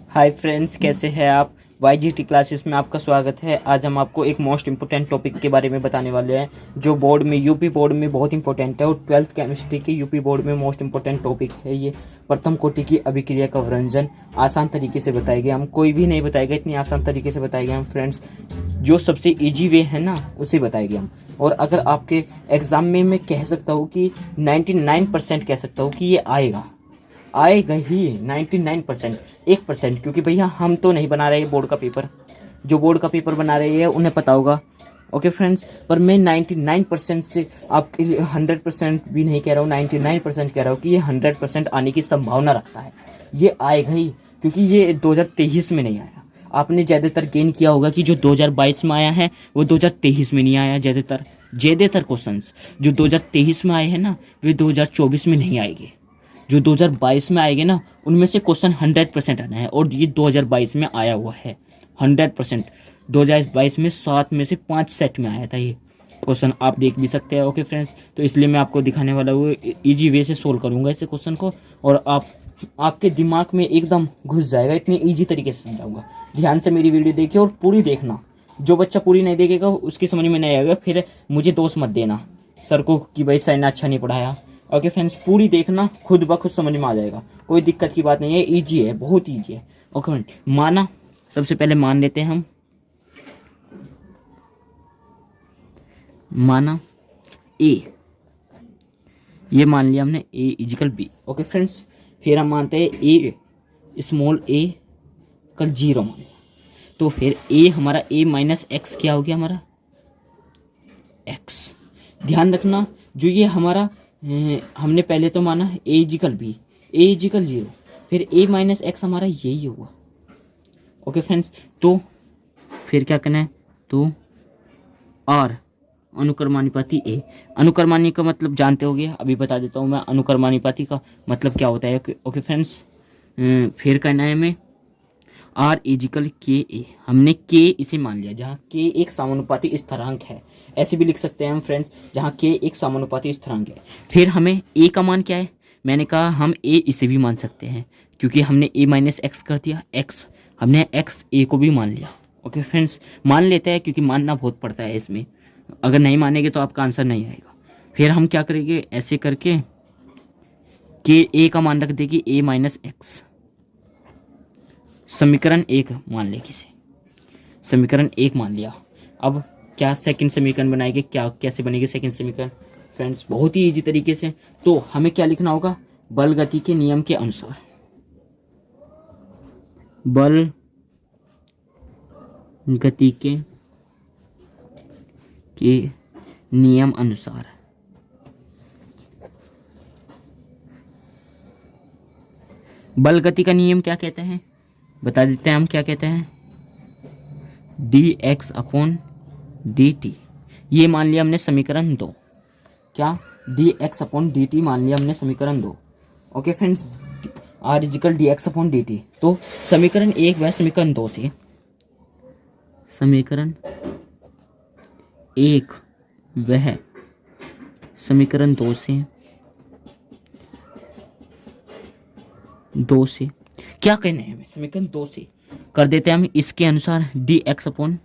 Hi friends, कैसे हैं आप। YGT क्लासेस में आपका स्वागत है। आज हम आपको एक मोस्ट इम्पोर्टेंट टॉपिक के बारे में बताने वाले हैं जो बोर्ड में यूपी बोर्ड में बहुत इंपॉर्टेंट है और 12th केमिस्ट्री की यूपी बोर्ड में मोस्ट इम्पोर्टेंट टॉपिक है। ये प्रथम कोटि की अभिक्रिया का वर्णन आसान तरीके से बताएंगे हम, कोई भी नहीं बताएगा, इतनी आसान तरीके से बताएंगे हम फ्रेंड्स। जो सबसे ईजी वे है ना उसे बताएंगे हम। और अगर आपके एग्जाम में मैं कह सकता हूँ कि 99% कह सकता हूँ कि ये आएगा ही 99%। 1%, क्योंकि भैया हम तो नहीं बना रहे बोर्ड का पेपर, जो बोर्ड का पेपर बना रहे हैं उन्हें पता होगा। ओके फ्रेंड्स, पर मैं 99% से आपके लिए 100% भी नहीं कह रहा हूँ, 99% कह रहा हूँ कि ये 100% आने की संभावना रखता है। ये आएगा ही, क्योंकि ये 2023 में नहीं आया। आपने ज़्यादातर गेन किया होगा कि जो 2022 में आया है वो 2023 में नहीं आया। ज़्यादातर क्वेश्चंस जो 2023 में आए हैं ना वे 2024 में नहीं आएंगे। जो 2022 में आएंगे ना उनमें से क्वेश्चन 100% आना है, और ये 2022 में आया हुआ है 100%। 2022 में 7 में से 5 सेट में आया था ये क्वेश्चन, आप देख भी सकते हैं। ओके फ्रेंड्स, तो इसलिए मैं आपको दिखाने वाला हूँ, ईजी वे से सोल्व करूँगा इस क्वेश्चन को, और आपके दिमाग में एकदम घुस जाएगा, इतनी ईजी तरीके से समझाऊंगा। ध्यान से मेरी वीडियो देखिए और पूरी देखना। जो बच्चा पूरी नहीं देखेगा उसकी समझ में नहीं आएगा, फिर मुझे दोष मत देना सर को कि भाई सर ने अच्छा नहीं पढ़ाया। ओके फ्रेंड्स, पूरी देखना, खुद ब खुद समझ में आ जाएगा, कोई दिक्कत की बात नहीं है, इजी है, बहुत इजी है। ओके फ्रेंड, माना सबसे पहले मान लेते हैं हम, माना ए, ये मान लिया हमने ए इजिकल बी। ओके फ्रेंड्स, फिर हम मानते हैं ए स्मॉल ए का 0 मान लिया, तो फिर ए हमारा ए माइनस एक्स क्या हो गया हमारा एक्स। ध्यान रखना, जो ये हमारा हमने पहले तो माना ए इजिकल बी, ए इजिकल 0, फिर ए माइनस एक्स हमारा यही हुआ। ओके फ्रेंड्स, तो फिर क्या करना है, तो आर अनुक्रमानुपाती ए। अनुक्रमानी का मतलब जानते होगे, अभी बता देता हूँ मैं। अनुक्रमानुपाती का मतलब क्या होता है। ओके फ्रेंड्स, फिर करना है हमें आर इजिकल के ए। हमने के इसे मान लिया, जहाँ के एक समानुपाती स्थिरांक है, ऐसे भी लिख सकते हैं हम फ्रेंड्स, जहाँ के एक समानुपाती स्थिरांक है। फिर हमें ए का मान क्या है, मैंने कहा हम ए इसे भी मान सकते हैं, क्योंकि हमने ए माइनस एक्स कर दिया, एक्स हमने एक्स ए को भी मान लिया। ओके फ्रेंड्स, मान लेते हैं क्योंकि मानना बहुत पड़ता है इसमें, अगर नहीं मानेंगे तो आपका आंसर नहीं आएगा। फिर हम क्या करेंगे, ऐसे करके के ए का मान रख देगी ए माइनस एक्स, समीकरण 1 मान ले, किसे समीकरण 1 मान लिया। अब क्या सेकंड समीकरण बनाएंगे, क्या कैसे बनेगी सेकंड समीकरण फ्रेंड्स, बहुत ही इजी तरीके से। तो हमें क्या लिखना होगा, बल गति के नियम के अनुसार, बल गति के नियम अनुसार बल गति का नियम क्या कहते हैं, बता देते हैं हम क्या कहते हैं, dx अपॉन dt। ये मान लिया हमने समीकरण 2, क्या dx अपॉन dt मान लिया हमने समीकरण 2। Okay friends, r is equal dx upon dt। तो समीकरण 1 व समीकरण 2 से, समीकरण 1 वह समीकरण 2 से क्या कहना है हमें, समीकरण 2 से कर देते हैं हम इसके अनुसार dx अपॉन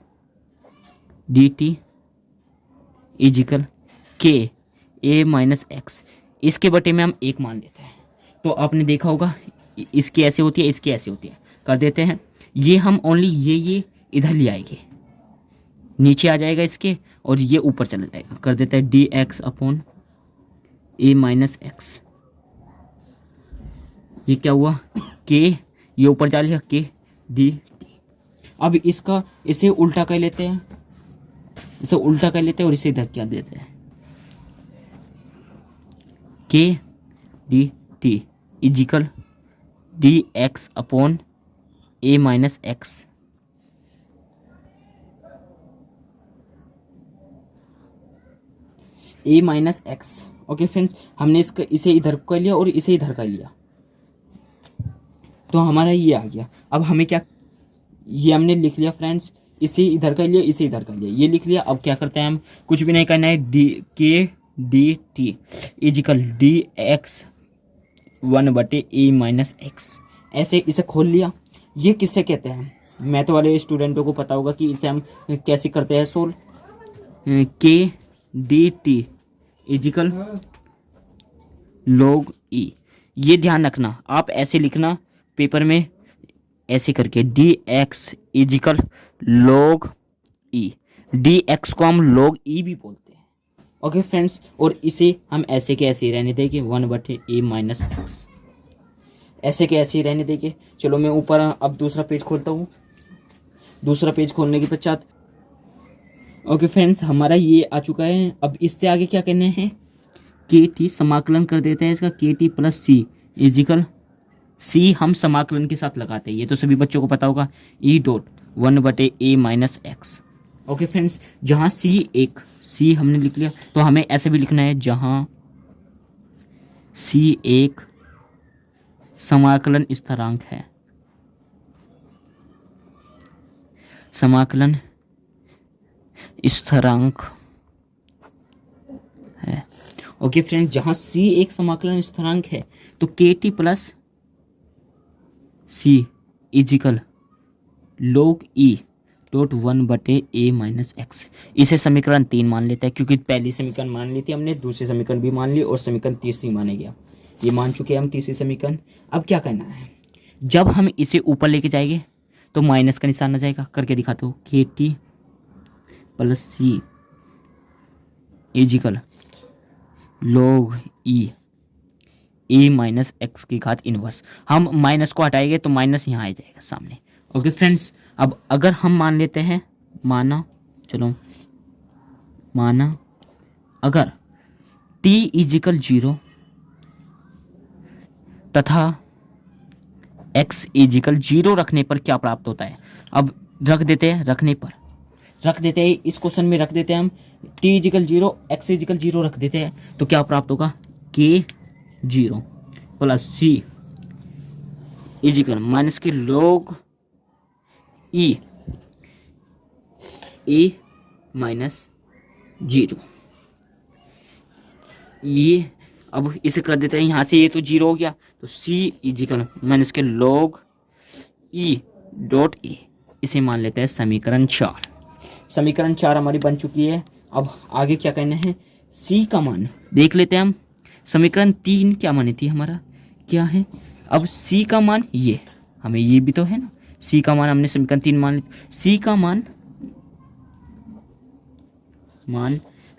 dt इजिकल के ए माइनस एक्स। इसके बटे में हम 1 मान लेते हैं। तो आपने देखा होगा इसकी ऐसे होती है, इसकी ऐसे होती है, कर देते हैं ये हम ओनली ये इधर ले आएंगे, नीचे आ जाएगा इसके, और ये ऊपर चला जाएगा, कर देता है dx upon A minus x. ये क्या हुआ, के ये ऊपर जा लिया, के डी टी। अब इसे उल्टा कर लेते हैं, इसे उल्टा कर लेते हैं और इसे इधर क्या देते हैं, K D T is equal D X upon A minus X. A minus X. Okay friends, हमने इसे इधर कर लिया और इसे इधर कर लिया, तो हमारा ये आ गया। अब हमें क्या, ये हमने लिख लिया फ्रेंड्स, इसे इधर कर लिया, इसे इधर कर लिया, ये लिख लिया। अब क्या करते हैं हम, कुछ भी नहीं करना है, k D T is equal dx 1/a minus x, ऐसे इसे खोल लिया। ये किससे कहते हैं? मैथ वाले स्टूडेंटों को पता होगा कि इसे हम कैसे करते हैं solve. K D T is equal log e। ये ध्यान रखना, आप ऐसे लिखना पेपर में ऐसे करके, d x is equal log e। D x को हम log e भी बोलते हैं। ओके फ्रेंड्स, और इसे हम ऐसे के ऐसे ही रहने देंगे 1/a-x, ऐसे के ऐसे ही रहने देंगे। चलो मैं ऊपर अब दूसरा पेज खोलता हूँ। दूसरा पेज खोलने के पश्चात ओके फ्रेंड्स, हमारा ये आ चुका है। अब इससे आगे क्या करना है, के टी समाकलन कर देते हैं इसका, के टी प्लस सी इजिकल सी हम समाकलन के साथ लगाते हैं, ये तो सभी बच्चों को पता होगा, E dot 1/a-x। Okay friends, जहाँ सी हमने लिख लिया, तो हमें ऐसे भी लिखना है, जहाँ सी एक समाकलन स्थिरांक है, समाकलन स्थिरांक है। ओके फ्रेंड्स, जहां सी एक समाकलन स्थिरांक है तो के T plus C is equal log e dot 1/a-x। इसे समीकरण 3 मान लेता है, क्योंकि पहली समीकरण मान ली थी हमने, दूसरी समीकरण भी मान ली और समीकरण तीसरी माने गया। ये मान चुके हैं हम तीसरी समीकरण। अब क्या करना है, जब हम इसे ऊपर लेके जाएंगे तो माइनस का निशान आ जाएगा। करके दिखाते हो, के T plus C is equal log e-x की घात इनवर्स। हम माइनस को हटाएंगे तो माइनस यहाँ आ जाएगा सामने। ओके फ्रेंड्स, अब अगर हम मान लेते हैं, माना अगर t इजिकल 0 तथा x इजिकल 0 रखने पर क्या प्राप्त होता है। अब रख देते हैं इस क्वेश्चन में रख देते हैं हम t इजिकल 0 x इजिकल 0 रख देते हैं, तो क्या प्राप्त होगा, k 0 plus c is equal minus k log e-0। ये अब इसे कर देते हैं, यहाँ से ये तो 0 हो गया, तो c is equal minus k log e dot ए। इसे मान लेते हैं समीकरण 4। समीकरण 4 हमारी बन चुकी है। अब आगे क्या करना है, c का मान देख लेते हैं हम। समीकरण 3 क्या मानी थी, हमारा क्या है, अब c का मान ये, हमें ये भी तो है ना, c का मान हमने समीकरण 3 मान ली। c का मान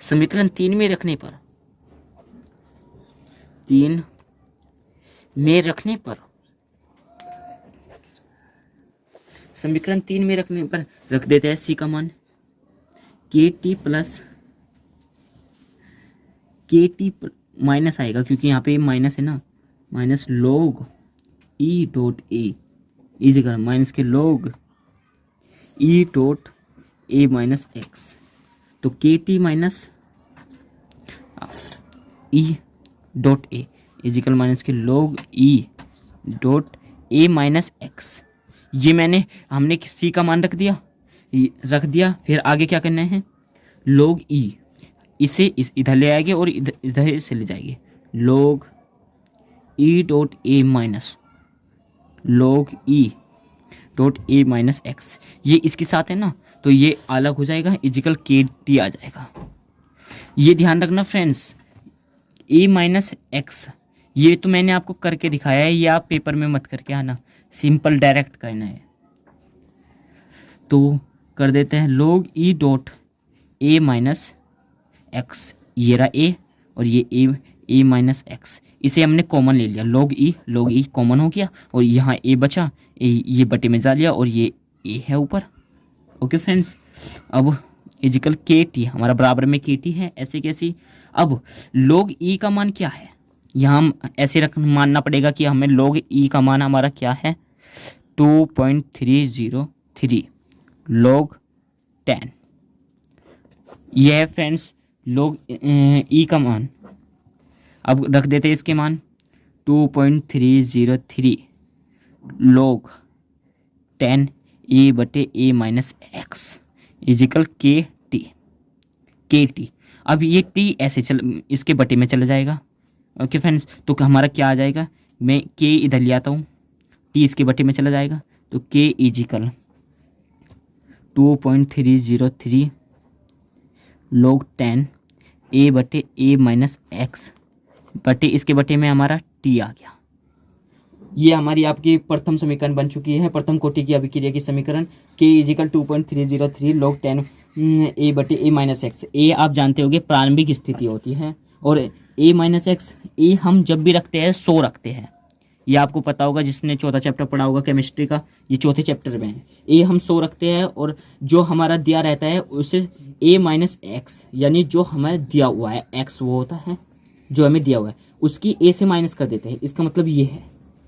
समीकरण 3 में रखने पर, समीकरण 3 में रखने पर रख देते हैं c का मान के टी प्लस माइनस आएगा, क्योंकि यहाँ पे माइनस है ना, minus log e dot a is equal minus k log e dot a minus x. तो के t minus e dot a is equal minus k log e dot a minus x. ये हमने सी का मान रख दिया। फिर आगे क्या करना है, log e, इसे इधर ले आएंगे और इधर से ले जाएंगे, log e dot a minus log e dot a minus x. ये इसके साथ है ना, तो ये अलग हो जाएगा, इजिकल के टी आ जाएगा। ये ध्यान रखना फ्रेंड्स, ए माइनस एक्स ये तो मैंने आपको करके दिखाया है, ये आप पेपर में मत करके आना, सिंपल डायरेक्ट करना है। तो कर देते हैं log e dot a minus x, ये रहा ए और ये ए माइनस एक्स। इसे हमने कॉमन ले लिया, log e कॉमन हो गया और यहाँ ए बचा, ये बटे में जा लिया और ये ए है ऊपर। ओके फ्रेंड्स, अब इजिकल के टी हमारा बराबर में के टी है, ऐसे कैसी। अब log e का मान क्या है, यहाँ हम ऐसे मानना पड़ेगा कि हमें log e का मान हमारा क्या है, 2.303 log 10। यह है फ्रेंड्स log e का मान। अब रख देते हैं इसके मान 2.303 log 10 ए बटे ए माइनस एक्स इजिकल के टी। अब ये टी ऐसे इसके बटे में चला जाएगा। ओके फ्रेंड्स, तो हमारा क्या आ जाएगा, मैं के इधर ले आता हूँ, टी इसके बटे में चला जाएगा, तो K इजिकल 2.303 log 10 A बटे A माइनस एक्स बटे इसके बटे में हमारा T आ गया। ये हमारी आपकी प्रथम समीकरण बन चुकी है, प्रथम कोटि की अभिक्रिया की समीकरण K इजिकल 2.303 log 10 A बटे A माइनस एक्स। ए आप जानते होंगे प्रारंभिक स्थिति होती है, और A माइनस एक्स ए हम जब भी रखते हैं 100 रखते हैं। ये आपको पता होगा, जिसने चौथा चैप्टर पढ़ा होगा केमिस्ट्री का, ये चौथे चैप्टर में है। ए हम 100 रखते हैं, और जो हमारा दिया रहता है उसे A माइनस एक्स, यानी जो हमें दिया हुआ है एक्स वो होता है जो हमें दिया हुआ है, उसकी A से माइनस कर देते हैं। इसका मतलब ये है।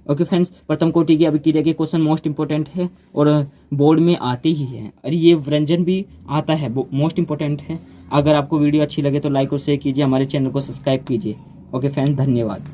ओके फ्रेंड्स, प्रथम कोटि की अभिक्रिया के क्वेश्चन मोस्ट इंपॉर्टेंट है और बोर्ड में आते ही हैं, और ये व्यंजन भी आता है, मोस्ट इंपॉर्टेंट है। अगर आपको वीडियो अच्छी लगे तो लाइक और शेयर कीजिए, हमारे चैनल को सब्सक्राइब कीजिए। ओके फ्रेंड्स, धन्यवाद।